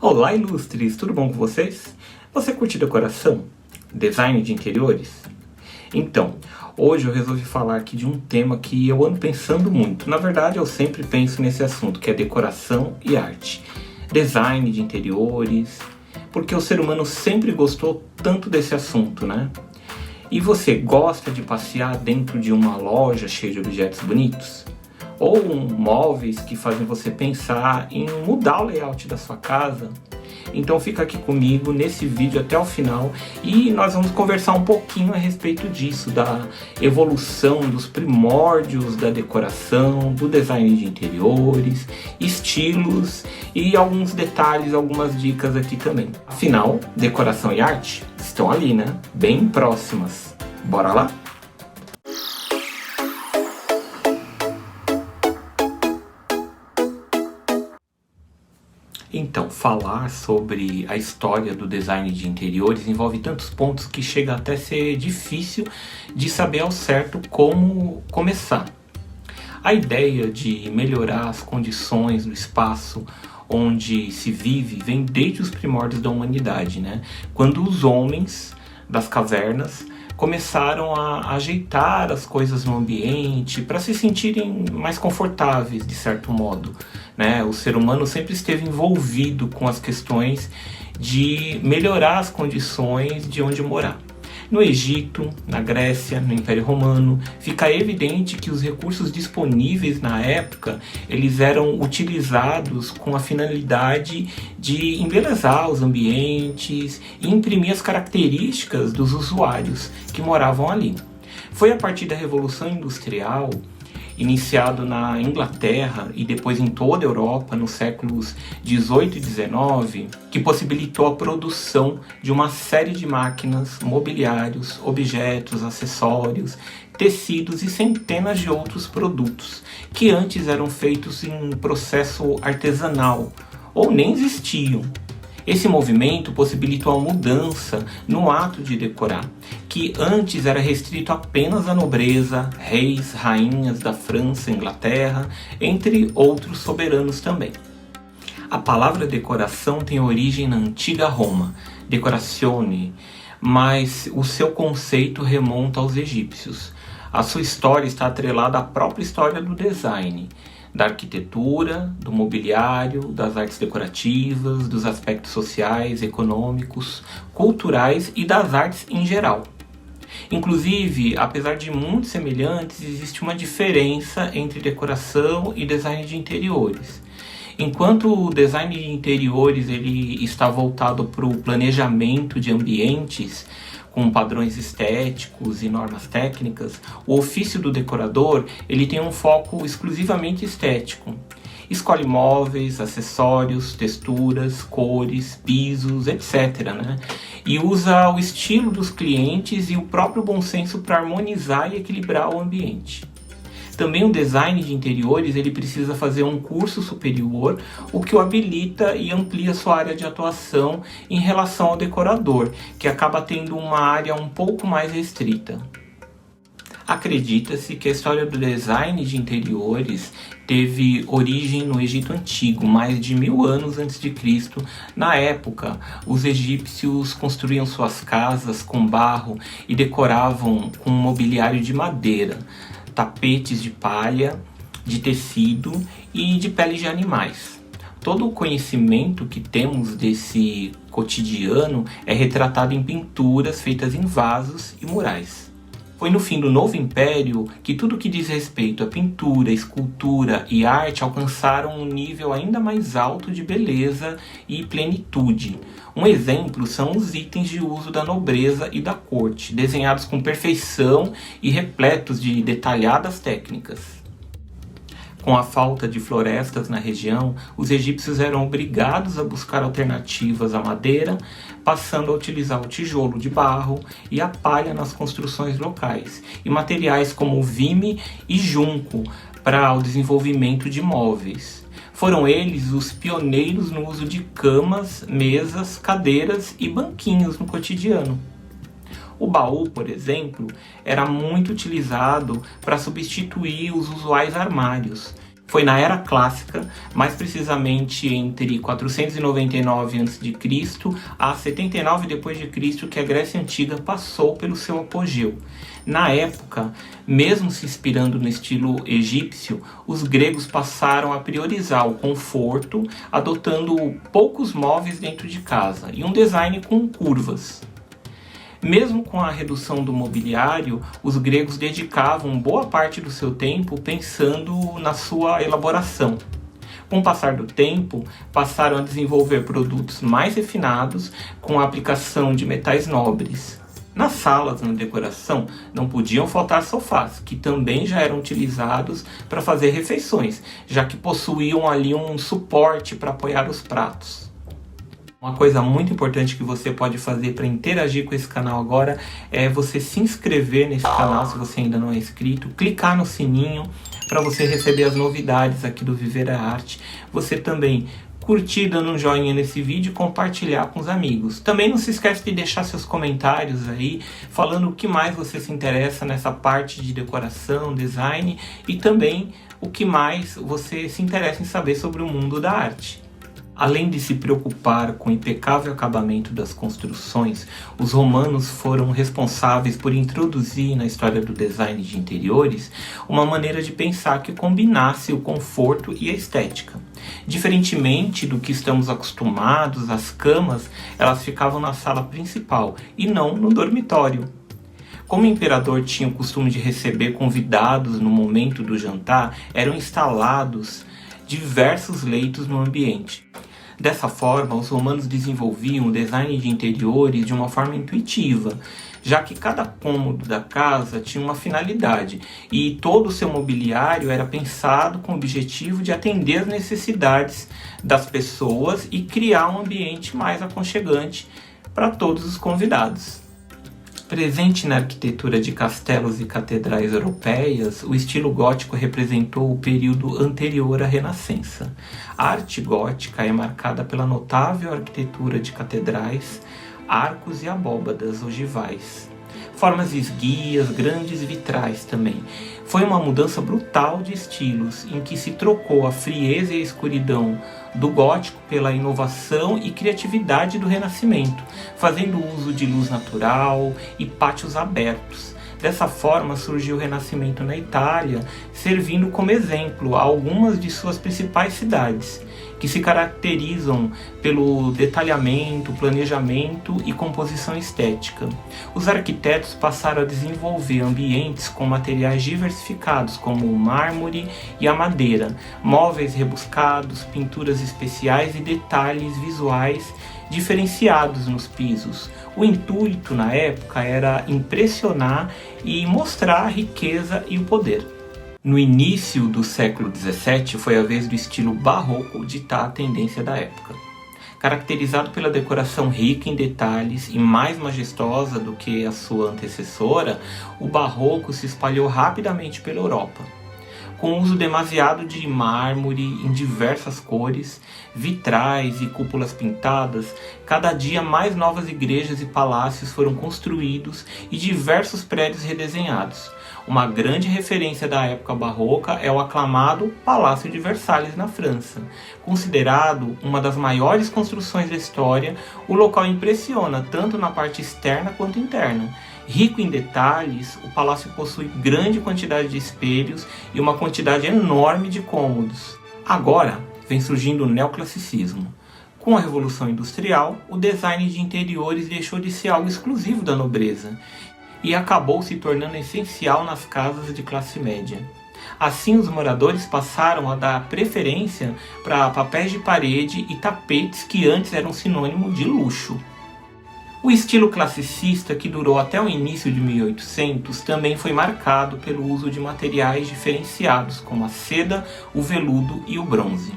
Olá, ilustres! Tudo bom com vocês? Você curte decoração? Design de interiores? Então, hoje eu resolvi falar aqui de um tema que eu ando pensando muito. Na verdade, eu sempre penso nesse assunto, que é decoração e arte. Design de interiores, porque o ser humano sempre gostou tanto desse assunto, né? E você gosta de passear dentro de uma loja cheia de objetos bonitos? Ou móveis que fazem você pensar em mudar o layout da sua casa? Então fica aqui comigo nesse vídeo até o final e nós vamos conversar um pouquinho a respeito disso, da evolução, dos primórdios da decoração, do design de interiores, estilos e alguns detalhes, algumas dicas aqui também. Afinal, decoração e arte estão ali, né? Bem próximas. Bora lá? Então, falar sobre a história do design de interiores envolve tantos pontos que chega até a ser difícil de saber ao certo como começar. A ideia de melhorar as condições do espaço onde se vive vem desde os primórdios da humanidade, né? Quando os homens das cavernas começaram a ajeitar as coisas no ambiente para se sentirem mais confortáveis, de certo modo, né? O ser humano sempre esteve envolvido com as questões de melhorar as condições de onde morar. No Egito, na Grécia, no Império Romano, fica evidente que os recursos disponíveis na época, eles eram utilizados com a finalidade de embelezar os ambientes e imprimir as características dos usuários que moravam ali. Foi a partir da Revolução Industrial, iniciado na Inglaterra e depois em toda a Europa nos séculos 18 e 19, que possibilitou a produção de uma série de máquinas, mobiliários, objetos, acessórios, tecidos e centenas de outros produtos que antes eram feitos em processo artesanal ou nem existiam. Esse movimento possibilitou a mudança no ato de decorar, que antes era restrito apenas à nobreza, reis, rainhas da França, Inglaterra, entre outros soberanos também. A palavra decoração tem origem na antiga Roma, decoratione, mas o seu conceito remonta aos egípcios. A sua história está atrelada à própria história do design, da arquitetura, do mobiliário, das artes decorativas, dos aspectos sociais, econômicos, culturais e das artes em geral. Inclusive, apesar de muito semelhantes, existe uma diferença entre decoração e design de interiores. Enquanto o design de interiores ele está voltado para o planejamento de ambientes, com padrões estéticos e normas técnicas, o ofício do decorador ele tem um foco exclusivamente estético. Escolhe móveis, acessórios, texturas, cores, pisos, etc., né? E usa o estilo dos clientes e o próprio bom senso para harmonizar e equilibrar o ambiente. Também o design de interiores ele precisa fazer um curso superior, o que o habilita e amplia sua área de atuação em relação ao decorador, que acaba tendo uma área um pouco mais restrita. Acredita-se que a história do design de interiores teve origem no Egito Antigo, mais de 1000 anos antes de Cristo. Na época, os egípcios construíam suas casas com barro e decoravam com mobiliário de madeira, tapetes de palha, de tecido e de pele de animais. Todo o conhecimento que temos desse cotidiano é retratado em pinturas feitas em vasos e murais. Foi no fim do Novo Império que tudo que diz respeito à pintura, escultura e arte alcançaram um nível ainda mais alto de beleza e plenitude. Um exemplo são os itens de uso da nobreza e da corte, desenhados com perfeição e repletos de detalhadas técnicas. Com a falta de florestas na região, os egípcios eram obrigados a buscar alternativas à madeira, passando a utilizar o tijolo de barro e a palha nas construções locais, e materiais como o vime e junco para o desenvolvimento de móveis. Foram eles os pioneiros no uso de camas, mesas, cadeiras e banquinhos no cotidiano. O baú, por exemplo, era muito utilizado para substituir os usuais armários. Foi na Era Clássica, mais precisamente entre 499 a.C. a 79 d.C., que a Grécia Antiga passou pelo seu apogeu. Na época, mesmo se inspirando no estilo egípcio, os gregos passaram a priorizar o conforto, adotando poucos móveis dentro de casa e um design com curvas. Mesmo com a redução do mobiliário, os gregos dedicavam boa parte do seu tempo pensando na sua elaboração. Com o passar do tempo, passaram a desenvolver produtos mais refinados com a aplicação de metais nobres. Nas salas de decoração não podiam faltar sofás, que também já eram utilizados para fazer refeições, já que possuíam ali um suporte para apoiar os pratos. Uma coisa muito importante que você pode fazer para interagir com esse canal agora é você se inscrever nesse canal se você ainda não é inscrito, clicar no sininho para você receber as novidades aqui do Viver a Arte. Você também curtir dando um joinha nesse vídeo e compartilhar com os amigos. Também não se esquece de deixar seus comentários aí, falando o que mais você se interessa nessa parte de decoração, design e também o que mais você se interessa em saber sobre o mundo da arte. Além de se preocupar com o impecável acabamento das construções, os romanos foram responsáveis por introduzir na história do design de interiores uma maneira de pensar que combinasse o conforto e a estética. Diferentemente do que estamos acostumados, as camas elas ficavam na sala principal e não no dormitório. Como o imperador tinha o costume de receber convidados no momento do jantar, eram instalados diversos leitos no ambiente. Dessa forma, os romanos desenvolviam o design de interiores de uma forma intuitiva, já que cada cômodo da casa tinha uma finalidade e todo o seu mobiliário era pensado com o objetivo de atender às necessidades das pessoas e criar um ambiente mais aconchegante para todos os convidados. Presente na arquitetura de castelos e catedrais europeias, o estilo gótico representou o período anterior à Renascença. A arte gótica é marcada pela notável arquitetura de catedrais, arcos e abóbadas ogivais. Formas esguias, grandes vitrais também. Foi uma mudança brutal de estilos, em que se trocou a frieza e a escuridão do gótico pela inovação e criatividade do Renascimento, fazendo uso de luz natural e pátios abertos. Dessa forma surgiu o Renascimento na Itália, servindo como exemplo a algumas de suas principais cidades, que se caracterizam pelo detalhamento, planejamento e composição estética. Os arquitetos passaram a desenvolver ambientes com materiais diversificados como o mármore e a madeira, móveis rebuscados, pinturas especiais e detalhes visuais diferenciados nos pisos. O intuito na época era impressionar e mostrar a riqueza e o poder. No início do século XVII foi a vez do estilo barroco ditar a tendência da época. Caracterizado pela decoração rica em detalhes e mais majestosa do que a sua antecessora, o barroco se espalhou rapidamente pela Europa. Com o uso demasiado de mármore em diversas cores, vitrais e cúpulas pintadas, cada dia mais novas igrejas e palácios foram construídos e diversos prédios redesenhados. Uma grande referência da época barroca é o aclamado Palácio de Versalhes, na França. Considerado uma das maiores construções da história, o local impressiona tanto na parte externa quanto interna. Rico em detalhes, o palácio possui grande quantidade de espelhos e uma quantidade enorme de cômodos. Agora vem surgindo o neoclassicismo. Com a Revolução Industrial, o design de interiores deixou de ser algo exclusivo da nobreza e acabou se tornando essencial nas casas de classe média. Assim, os moradores passaram a dar preferência para papéis de parede e tapetes que antes eram sinônimo de luxo. O estilo classicista, que durou até o início de 1800, também foi marcado pelo uso de materiais diferenciados, como a seda, o veludo e o bronze.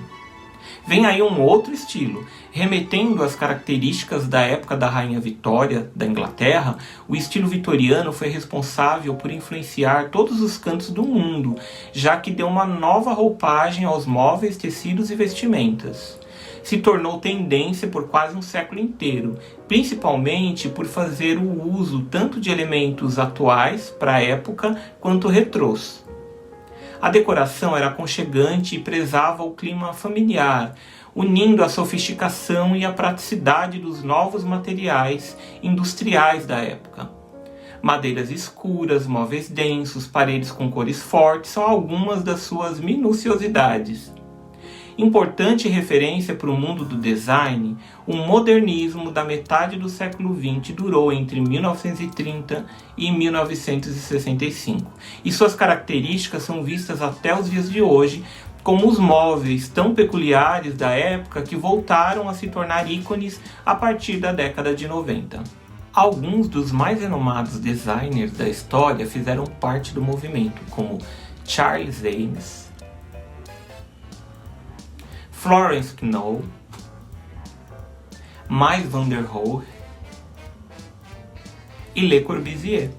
Vem aí um outro estilo. Remetendo às características da época da Rainha Vitória, da Inglaterra, o estilo vitoriano foi responsável por influenciar todos os cantos do mundo, já que deu uma nova roupagem aos móveis, tecidos e vestimentas. Se tornou tendência por quase um século inteiro, principalmente por fazer o uso tanto de elementos atuais para a época quanto retrôs. A decoração era aconchegante e prezava o clima familiar, unindo a sofisticação e a praticidade dos novos materiais industriais da época. Madeiras escuras, móveis densos, paredes com cores fortes são algumas das suas minuciosidades. Importante referência para o mundo do design, o modernismo da metade do século XX durou entre 1930 e 1965, e suas características são vistas até os dias de hoje, como os móveis tão peculiares da época que voltaram a se tornar ícones a partir da década de 90. Alguns dos mais renomados designers da história fizeram parte do movimento, como Charles Eames, Florence Knoll, Mies van der Rohe e Le Corbusier.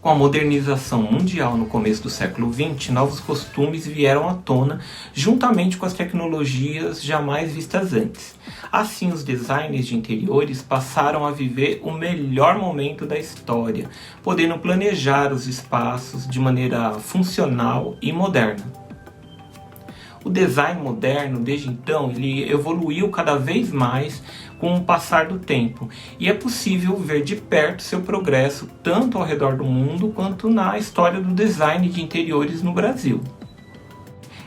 Com a modernização mundial no começo do século XX, novos costumes vieram à tona juntamente com as tecnologias jamais vistas antes. Assim, os designers de interiores passaram a viver o melhor momento da história, podendo planejar os espaços de maneira funcional e moderna. O design moderno, desde então, ele evoluiu cada vez mais com o passar do tempo, e é possível ver de perto seu progresso tanto ao redor do mundo quanto na história do design de interiores no Brasil.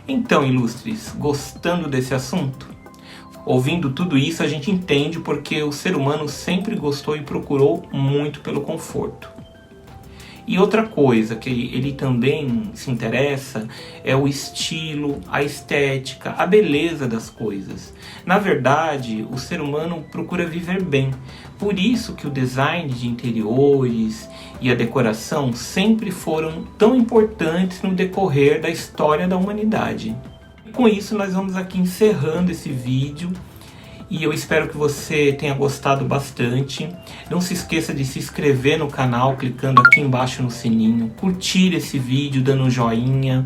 Então, ilustres, gostando desse assunto? Ouvindo tudo isso, a gente entende porque o ser humano sempre gostou e procurou muito pelo conforto. E outra coisa que ele também se interessa é o estilo, a estética, a beleza das coisas. Na verdade, o ser humano procura viver bem. Por isso que o design de interiores e a decoração sempre foram tão importantes no decorrer da história da humanidade. Com isso, nós vamos aqui encerrando esse vídeo. E eu espero que você tenha gostado bastante. Não se esqueça de se inscrever no canal, clicando aqui embaixo no sininho, curtir esse vídeo, dando um joinha.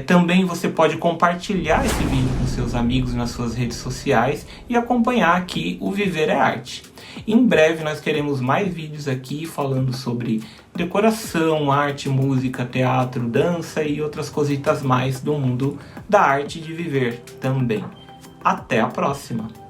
Também você pode compartilhar esse vídeo com seus amigos nas suas redes sociais e acompanhar aqui o Viver é Arte. Em breve nós queremos mais vídeos aqui falando sobre decoração, arte, música, teatro, dança e outras cositas mais do mundo da arte de viver também. Até a próxima!